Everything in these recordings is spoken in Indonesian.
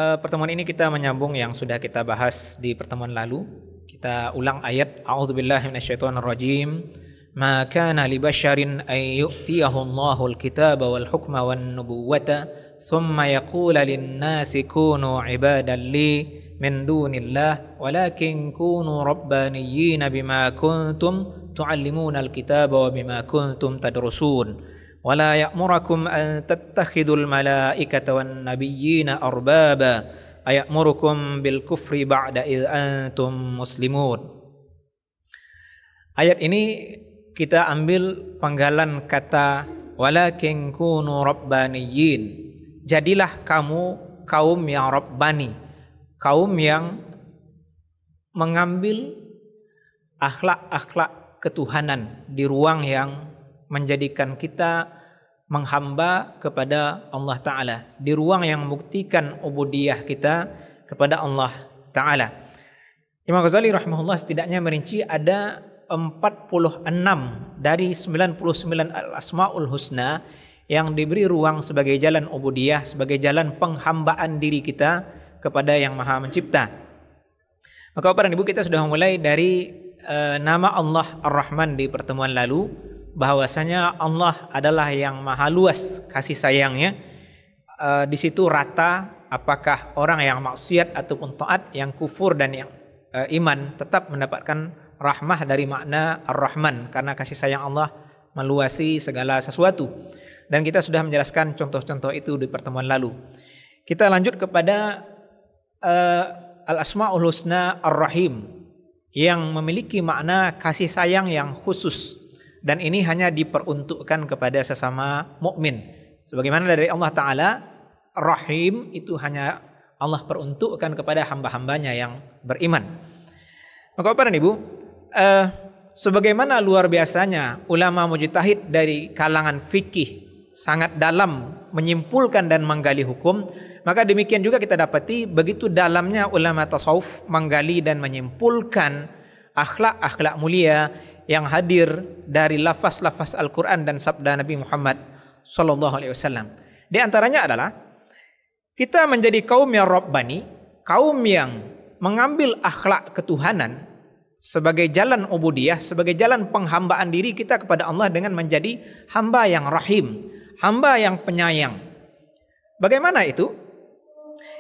Pertemuan ini kita menyambung yang sudah kita bahas di pertemuan lalu. Kita ulang ayat A'udzubillahi minasyaitonirrajim. Ma kana li basyarin ay yu'tiyahu Allahul kitaba wal hukma wan nubuwata thumma yaqula lin-nasi kunu ibadan li min dunillah walakin kunu rabbaniyyin bima kuntum tu'allimuna al-kitaba wa bima kuntum tadrusun. ولا يأمركم أن تتخذوا الملائكة والنبيين أربابا أيأمركم بالكفر بعد إذ أنتم مسلمون. Ayat ini kita ambil penggalan kata walakin kunu rabbaniyyin. Jadilah kamu kaum yang rabbani, kaum yang mengambil akhlak-akhlak ketuhanan di ruang yang menjadikan kita menghamba kepada Allah Ta'ala, di ruang yang membuktikan ubudiyah kita kepada Allah Ta'ala. Imam Ghazali rahimahullah setidaknya merinci ada 46 dari 99 al-asma'ul husna yang diberi ruang sebagai jalan ubudiyah, sebagai jalan penghambaan diri kita kepada yang maha mencipta. Maka Bapak dan Ibu, kita sudah mulai dari nama Allah Ar-Rahman di pertemuan lalu, bahwasanya Allah adalah yang maha luas kasih sayangnya. Di situ rata apakah orang yang maksiat ataupun taat, yang kufur dan yang iman tetap mendapatkan rahmah dari makna Ar-Rahman, karena kasih sayang Allah meluasi segala sesuatu. Dan kita sudah menjelaskan contoh-contoh itu di pertemuan lalu. Kita lanjut kepada Al-Asma'ul Husna Ar-Rahim, yang memiliki makna kasih sayang yang khusus. Dan ini hanya diperuntukkan kepada sesama mukmin. Sebagaimana dari Allah Ta'ala, Rahim itu hanya Allah peruntukkan kepada hamba-hambanya yang beriman. Maka Bapak dan Ibu, sebagaimana luar biasanya ulama mujtahid dari kalangan fikih sangat dalam menyimpulkan dan menggali hukum, maka demikian juga kita dapati begitu dalamnya ulama tasawuf menggali dan menyimpulkan akhlak-akhlak mulia yang hadir dari lafaz-lafaz Al-Quran dan sabda Nabi Muhammad SAW. Di antaranya adalah kita menjadi kaum yang rabbani, kaum yang mengambil akhlak ketuhanan sebagai jalan ubudiyah, sebagai jalan penghambaan diri kita kepada Allah dengan menjadi hamba yang rahim, hamba yang penyayang. Bagaimana itu?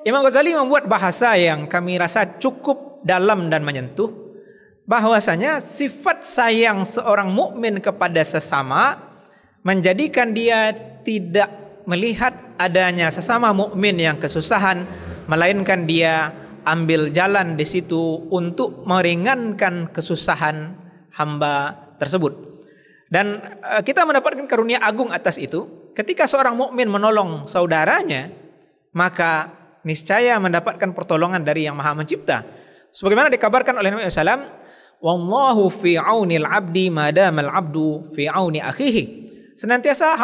Imam Ghazali membuat bahasa yang kami rasa cukup dalam dan menyentuh, bahwasanya sifat sayang seorang mukmin kepada sesama menjadikan dia tidak melihat adanya sesama mukmin yang kesusahan, melainkan dia ambil jalan di situ untuk meringankan kesusahan hamba tersebut. Dan kita mendapatkan karunia agung atas itu. Ketika seorang mukmin menolong saudaranya, maka niscaya mendapatkan pertolongan dari Yang Maha Mencipta. Sebagaimana dikabarkan oleh Nabi SAW, wallahu fi aunil abdi madamal abdu fi auni akhihi. Senantiasa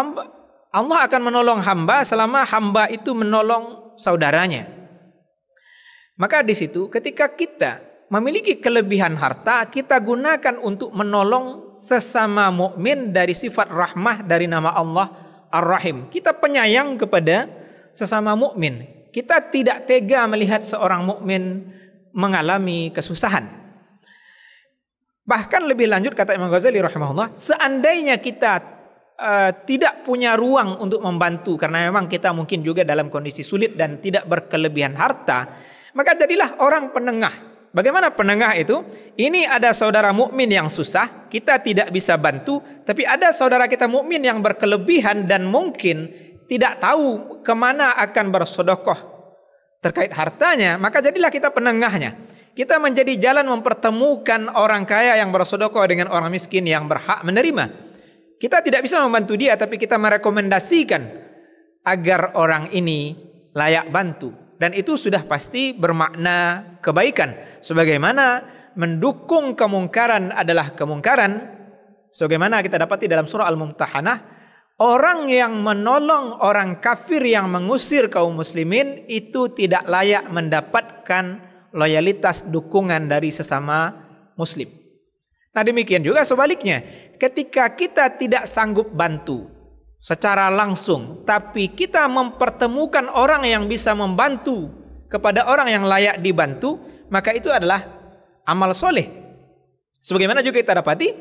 Allah akan menolong hamba selama hamba itu menolong saudaranya. Maka di situ ketika kita memiliki kelebihan harta, kita gunakan untuk menolong sesama mukmin dari sifat rahmah dari nama Allah Ar-Rahim. Kita penyayang kepada sesama mukmin. Kita tidak tega melihat seorang mukmin mengalami kesusahan. Bahkan lebih lanjut kata Imam Ghazali rahimahullah, seandainya kita tidak punya ruang untuk membantu karena memang kita mungkin juga dalam kondisi sulit dan tidak berkelebihan harta, maka jadilah orang penengah. Bagaimana penengah itu? Ini ada saudara mukmin yang susah, kita tidak bisa bantu, tapi ada saudara kita mukmin yang berkelebihan dan mungkin tidak tahu kemana akan bersedekah terkait hartanya, maka jadilah kita penengahnya. Kita menjadi jalan mempertemukan orang kaya yang bersedekah dengan orang miskin yang berhak menerima. Kita tidak bisa membantu dia, tapi kita merekomendasikan agar orang ini layak bantu. Dan itu sudah pasti bermakna kebaikan. Sebagaimana mendukung kemungkaran adalah kemungkaran. Sebagaimana kita dapati dalam surah Al-Mumtahanah, orang yang menolong orang kafir yang mengusir kaum muslimin itu tidak layak mendapatkan loyalitas dukungan dari sesama muslim. Nah demikian juga sebaliknya, ketika kita tidak sanggup bantu secara langsung, tapi kita mempertemukan orang yang bisa membantu kepada orang yang layak dibantu, maka itu adalah amal soleh. Sebagaimana juga kita dapati,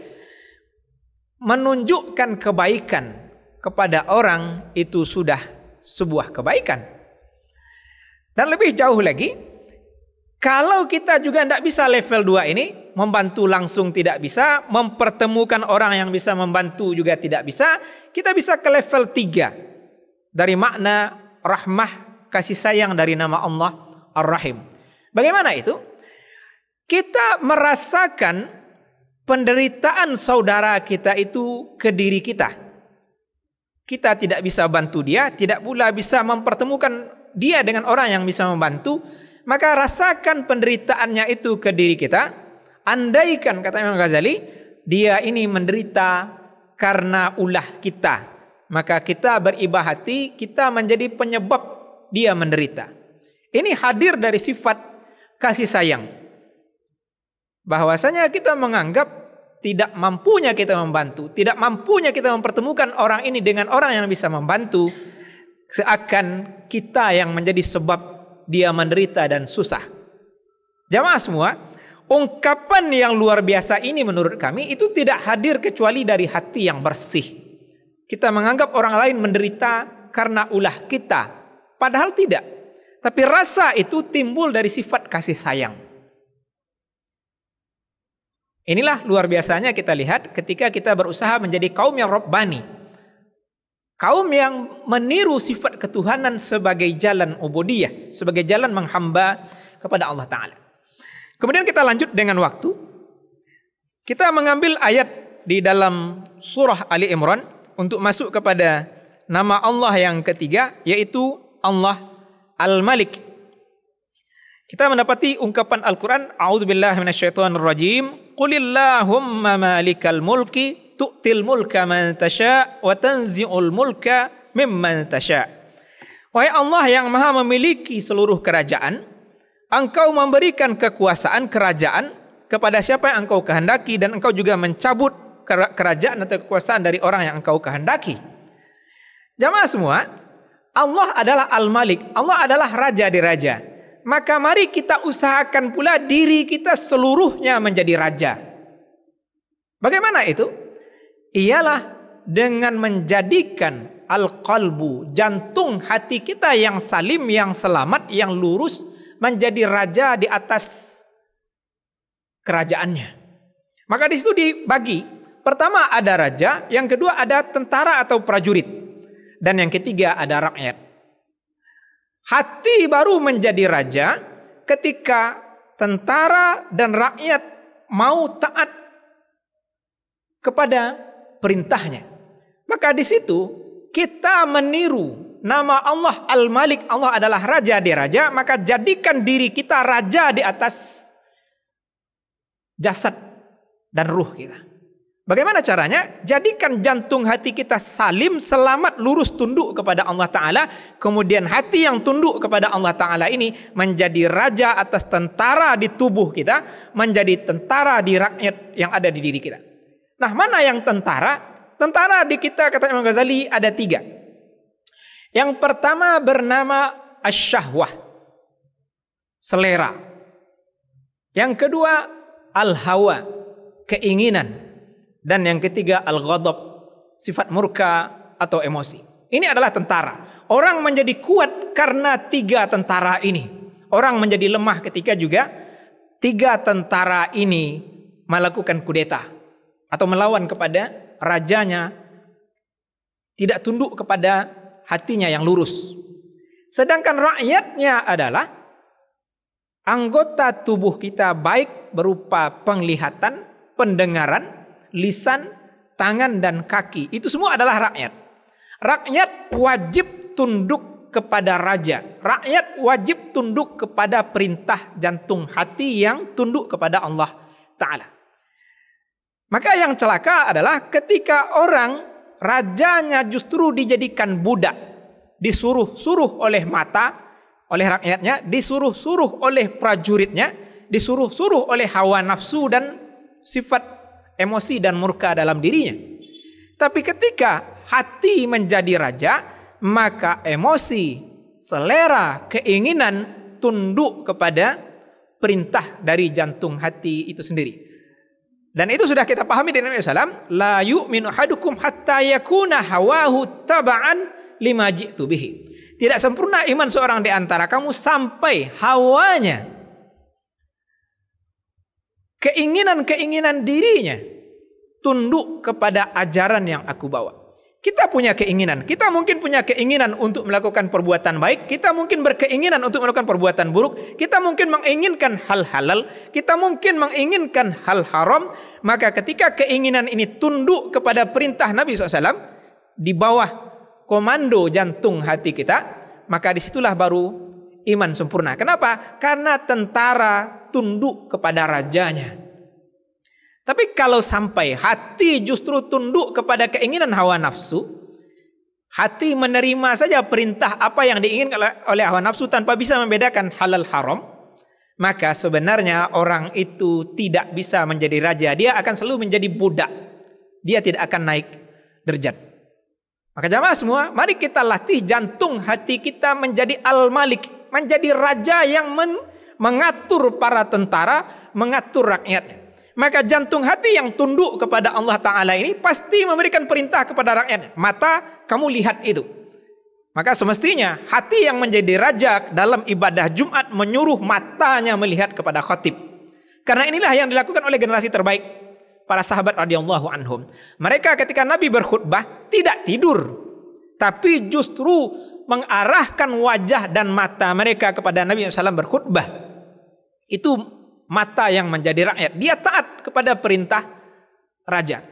menunjukkan kebaikan kepada orang itu sudah sebuah kebaikan. Dan lebih jauh lagi, kalau kita juga tidak bisa level 2 ini, membantu langsung tidak bisa, mempertemukan orang yang bisa membantu juga tidak bisa, kita bisa ke level 3 dari makna rahmah, kasih sayang dari nama Allah Ar-Rahim. Bagaimana itu? Kita merasakan penderitaan saudara kita itu ke diri kita. Kita tidak bisa bantu dia, tidak pula bisa mempertemukan dia dengan orang yang bisa membantu, maka rasakan penderitaannya itu ke diri kita. Andaikan, kata Imam Ghazali, dia ini menderita karena ulah kita, maka kita beribah hati, kita menjadi penyebab dia menderita. Ini hadir dari sifat kasih sayang. Bahwasanya kita menganggap tidak mampunya kita membantu, tidak mampunya kita mempertemukan orang ini dengan orang yang bisa membantu, seakan kita yang menjadi sebab dia menderita dan susah. Jamaah semua, ungkapan yang luar biasa ini menurut kami itu tidak hadir kecuali dari hati yang bersih. Kita menganggap orang lain menderita karena ulah kita, padahal tidak. Tapi rasa itu timbul dari sifat kasih sayang. Inilah luar biasanya kita lihat ketika kita berusaha menjadi kaum yang Rabbani, kaum yang meniru sifat ketuhanan sebagai jalan ubudiyah, sebagai jalan menghamba kepada Allah Ta'ala. Kemudian kita lanjut dengan waktu. Kita mengambil ayat di dalam surah Ali Imran untuk masuk kepada nama Allah yang ketiga, yaitu Allah Al-Malik. Kita mendapati ungkapan Al-Quran, A'udzubillahi minasyaitonirrajim, Qulillahumma malikal mulki tu'til mulka man tasha' wa tanzi'ul mulka mimman tasha'. Wahai Allah yang maha memiliki seluruh kerajaan, Engkau memberikan kekuasaan kerajaan kepada siapa yang Engkau kehendaki, dan Engkau juga mencabut kerajaan atau kekuasaan dari orang yang Engkau kehendaki. Jamaah semua, Allah adalah Al-Malik, Allah adalah Raja di Raja. Maka mari kita usahakan pula diri kita seluruhnya menjadi raja. Bagaimana itu? Ialah dengan menjadikan al-qalbu, jantung hati kita yang salim, yang selamat, yang lurus, menjadi raja di atas kerajaannya. Maka di situ dibagi. Pertama ada raja, yang kedua ada tentara atau prajurit, dan yang ketiga ada rakyat. Hati baru menjadi raja ketika tentara dan rakyat mau taat kepada perintahnya. Maka di situ kita meniru nama Allah Al-Malik, Allah adalah Raja di Raja, maka jadikan diri kita raja di atas jasad dan ruh kita. Bagaimana caranya? Jadikan jantung hati kita salim, selamat, lurus, tunduk kepada Allah Ta'ala. Kemudian hati yang tunduk kepada Allah Ta'ala ini menjadi raja atas tentara di tubuh kita, menjadi tentara di rakyat yang ada di diri kita. Nah, mana yang tentara? Tentara di kita, kata Imam Ghazali, ada 3. Yang pertama bernama asyahwah, selera. Yang kedua al-hawa, keinginan. Dan yang ketiga al-ghadab, sifat murka atau emosi. Ini adalah tentara. Orang menjadi kuat karena 3 tentara ini. Orang menjadi lemah ketika juga 3 tentara ini melakukan kudeta atau melawan kepada rajanya, tidak tunduk kepada hatinya yang lurus. Sedangkan rakyatnya adalah anggota tubuh kita, baik berupa penglihatan, pendengaran, lisan, tangan, dan kaki. Itu semua adalah rakyat. Rakyat wajib tunduk kepada raja. Rakyat wajib tunduk kepada perintah jantung hati yang tunduk kepada Allah Ta'ala. Maka yang celaka adalah ketika orang rajanya justru dijadikan budak, disuruh-suruh oleh mata, oleh rakyatnya, disuruh-suruh oleh prajuritnya, disuruh-suruh oleh hawa nafsu dan sifat emosi dan murka dalam dirinya. Tapi ketika hati menjadi raja, maka emosi, selera, keinginan tunduk kepada perintah dari jantung hati itu sendiri. Dan itu sudah kita pahami dari Nabi SAW. La yu'minu ahadukum hatta yakuna hawahu taba'an lima ji'tu bihi. Tidak sempurna iman seorang di antara kamu sampai hawanya, keinginan-keinginan dirinya tunduk kepada ajaran yang aku bawa. Kita punya keinginan. Kita mungkin punya keinginan untuk melakukan perbuatan baik. Kita mungkin berkeinginan untuk melakukan perbuatan buruk. Kita mungkin menginginkan hal halal. Kita mungkin menginginkan hal haram. Maka ketika keinginan ini tunduk kepada perintah Nabi SAW, di bawah komando jantung hati kita, maka disitulah baru iman sempurna. Kenapa? Karena tentara tunduk kepada rajanya. Tapi kalau sampai hati justru tunduk kepada keinginan hawa nafsu, hati menerima saja perintah apa yang diinginkan oleh hawa nafsu tanpa bisa membedakan halal haram, maka sebenarnya orang itu tidak bisa menjadi raja. Dia akan selalu menjadi budak. Dia tidak akan naik derajat. Maka jamaah semua, mari kita latih jantung hati kita menjadi al-malik, menjadi raja yang mengatur para tentara, mengatur rakyatnya. Maka jantung hati yang tunduk kepada Allah Ta'ala ini pasti memberikan perintah kepada rakyatnya. Mata, kamu lihat itu. Maka semestinya hati yang menjadi raja dalam ibadah Jumat menyuruh matanya melihat kepada khatib. Karena inilah yang dilakukan oleh generasi terbaik, para sahabat radhiyallahu anhum. Mereka ketika Nabi berkhutbah tidak tidur, tapi justru mengarahkan wajah dan mata mereka kepada Nabi SAW berkhutbah. Itu mata yang menjadi rakyat. Dia taat kepada perintah raja.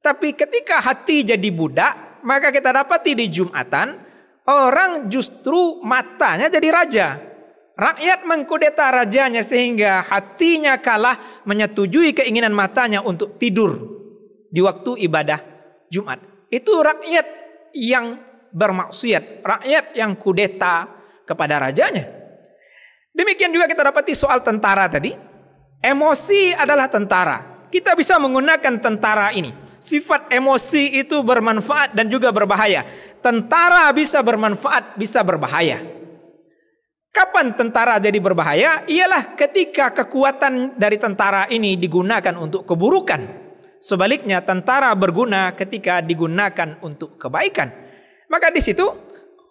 Tapi ketika hati jadi budak, maka kita dapati di Jumatan, orang justru matanya jadi raja. Rakyat mengkudeta rajanya sehingga hatinya kalah menyetujui keinginan matanya untuk tidur di waktu ibadah Jumat. Itu rakyat yang bermaksiat, rakyat yang kudeta kepada rajanya. Demikian juga kita dapati soal tentara tadi. Emosi adalah tentara. Kita bisa menggunakan tentara ini. Sifat emosi itu bermanfaat dan juga berbahaya. Tentara bisa bermanfaat, bisa berbahaya. Kapan tentara jadi berbahaya? Ialah ketika kekuatan dari tentara ini digunakan untuk keburukan. Sebaliknya tentara berguna ketika digunakan untuk kebaikan. Maka di situ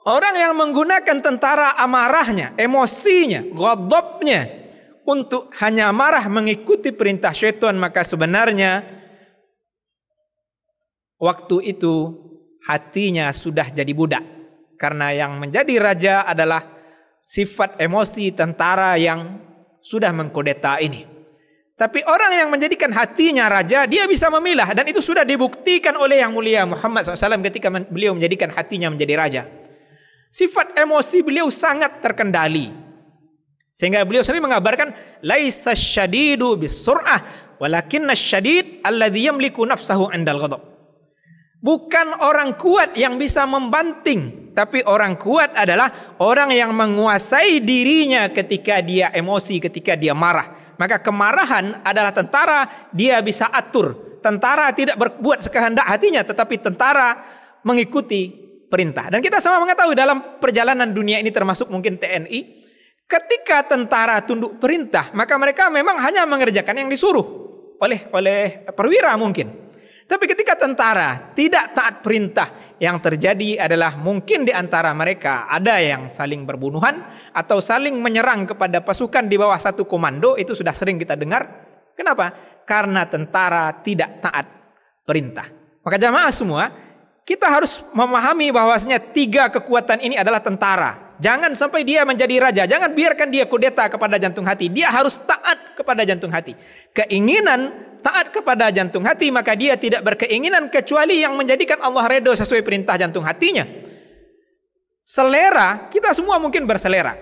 orang yang menggunakan tentara amarahnya, emosinya, ghadabnya untuk hanya marah mengikuti perintah syaitan, maka sebenarnya waktu itu hatinya sudah jadi budak. Karena yang menjadi raja adalah sifat emosi tentara yang sudah mengkudeta ini. Tapi orang yang menjadikan hatinya raja, dia bisa memilah. Dan itu sudah dibuktikan oleh yang mulia Muhammad SAW ketika beliau menjadikan hatinya menjadi raja. Sifat emosi beliau sangat terkendali. Sehingga beliau sendiri mengabarkan, laisa syadidu bisur'ah, walakinna syadid alladhi yamliku nafsahu indal ghadab. Bukan orang kuat yang bisa membanting, tapi orang kuat adalah orang yang menguasai dirinya ketika dia emosi, ketika dia marah. Maka kemarahan adalah tentara, dia bisa atur. Tentara tidak berbuat sekehendak hatinya, tetapi tentara mengikuti perintah. Dan kita sama mengetahui dalam perjalanan dunia ini termasuk mungkin TNI, ketika tentara tunduk perintah, maka mereka memang hanya mengerjakan yang disuruh oleh perwira mungkin. Tapi ketika tentara tidak taat perintah, yang terjadi adalah mungkin di antara mereka ada yang saling berbunuhan atau saling menyerang kepada pasukan di bawah satu komando. Itu sudah sering kita dengar. Kenapa? Karena tentara tidak taat perintah. Maka jamaah semua, kita harus memahami bahwasanya tiga kekuatan ini adalah tentara. Jangan sampai dia menjadi raja. Jangan biarkan dia kudeta kepada jantung hati. Dia harus taat kepada jantung hati. Keinginan taat kepada jantung hati, maka dia tidak berkeinginan kecuali yang menjadikan Allah redha sesuai perintah jantung hatinya. Selera, kita semua mungkin berselera.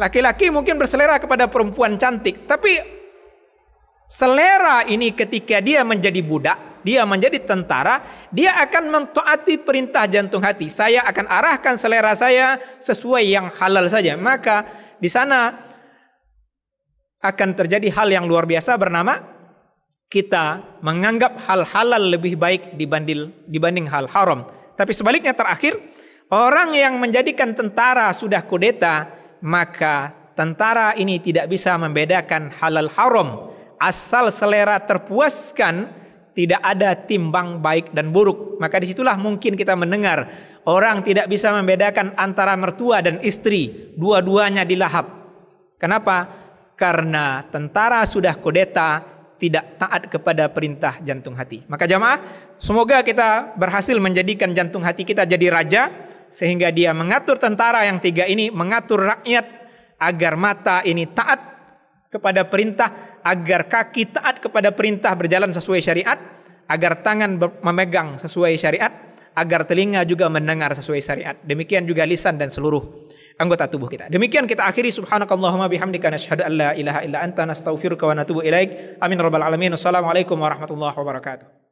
Laki-laki mungkin berselera kepada perempuan cantik. Tapi selera ini ketika dia menjadi budak, dia menjadi tentara, dia akan mentaati perintah jantung hati. Saya akan arahkan selera saya sesuai yang halal saja. Maka di sana akan terjadi hal yang luar biasa bernama kita menganggap hal halal lebih baik dibanding hal haram. Tapi sebaliknya terakhir, orang yang menjadikan tentara sudah kudeta, maka tentara ini tidak bisa membedakan halal haram. Asal selera terpuaskan, tidak ada timbang baik dan buruk. Maka disitulah mungkin kita mendengar orang tidak bisa membedakan antara mertua dan istri, dua-duanya dilahap. Kenapa? Karena tentara sudah kudeta, tidak taat kepada perintah jantung hati. Maka jamaah, semoga kita berhasil menjadikan jantung hati kita jadi raja, sehingga dia mengatur tentara yang tiga ini, mengatur rakyat agar mata ini taat kepada perintah, agar kaki taat kepada perintah berjalan sesuai syariat, agar tangan memegang sesuai syariat, agar telinga juga mendengar sesuai syariat. Demikian juga lisan dan seluruh anggota tubuh kita. Demikian kita akhiri. Subhanakallahumma bihamdika nasyhadu an la ilaha illa anta nastaghfiruka wa natubu ilaik. Amin rabbal alamin. Wassalamualaikum warahmatullahi wabarakatuh.